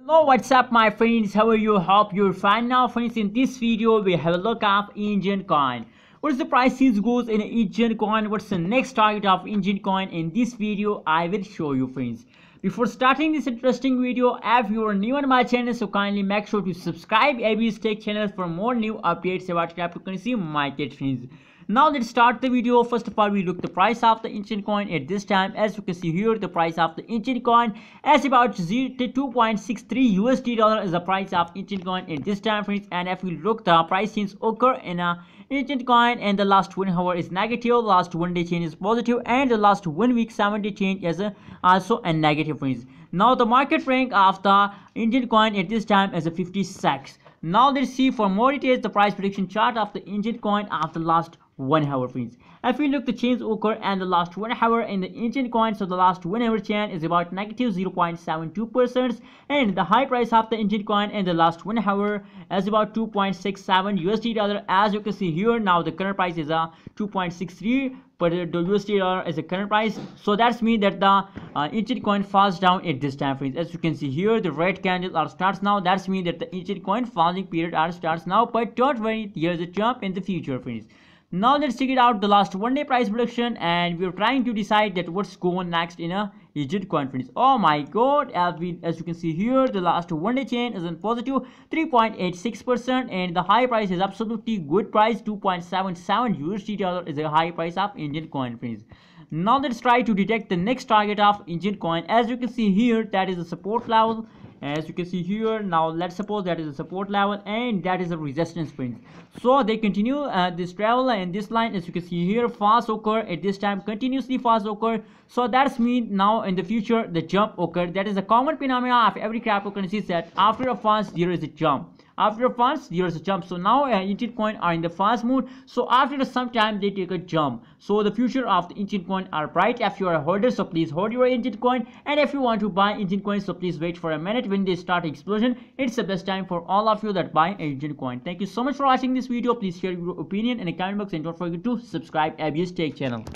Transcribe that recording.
Hello, what's up my friends? How are you? Hope you're fine. Now friends, in this video we have a look at Enjin coin. What's the prices goes in Enjin coin? What's the next target of Enjin coin? In this video I will show you friends. Before starting this interesting video, if you are new on my channel, so kindly make sure to subscribe AB's Tech channel for more new updates about cryptocurrency market friends. Now let's start the video. First of all, we look the price of the Enjin coin at this time. As you can see here, the price of the Enjin coin is about 2.63 USD dollar is the price of Enjin coin at this time friends. And if we look the price change occur in a Enjin coin, and the last 1 hour is negative, last 1 day change is positive, and the last 1 week 7 day change is also a negative friends. Now the market rank of the Enjin coin at this time is a 56. Now let's see for more details the price prediction chart of the Enjin coin of the last 1 hour friends. If we look the change occur and the last 1 hour in the Enjin coin, so the last 1 hour change is about negative 0.72%, and the high price of the Enjin coin in the last 1 hour is about 2.67 USD dollar. As you can see here, now the current price is 2.63, but the USD dollar is the current price, so that's mean that the Enjin coin falls down at this time friends. As you can see here, the red candle are starts now. That's mean that the Enjin coin falling period are starts now, but don't worry, there's a jump in the future friends. Now let's check it out the last 1 day price prediction, and we're trying to decide that what's going next in a Enjin coin friends. Oh my god, as you can see here, the last 1 day change is in positive 3.86%, and the high price is absolutely good price, 2.77 USD dollar is a high price of Enjin coin friends. Now let's try to detect the next target of Enjin coin. As you can see here, that is a support level. As you can see here, now let's suppose that is a support level and that is a resistance friends. So they continue this travel in this line. As you can see here, fast occur at this time, continuously fast occur, so that's mean now in the future the jump occur. That is a common phenomena of every cryptocurrency, that after a fast there is a jump, after a fast there is a jump. So now Enjin coin are in the fast mood, so after some time they take a jump. So the future of the Enjin coin are bright. If you are a holder, so please hold your Enjin coin, and if you want to buy Enjin coin, so please wait for a minute. When they start explosion, it's the best time for all of you that buy Enjin coin. Thank you so much for watching this video. Please share your opinion in the comment box, and don't forget to subscribe ABS Tech channel.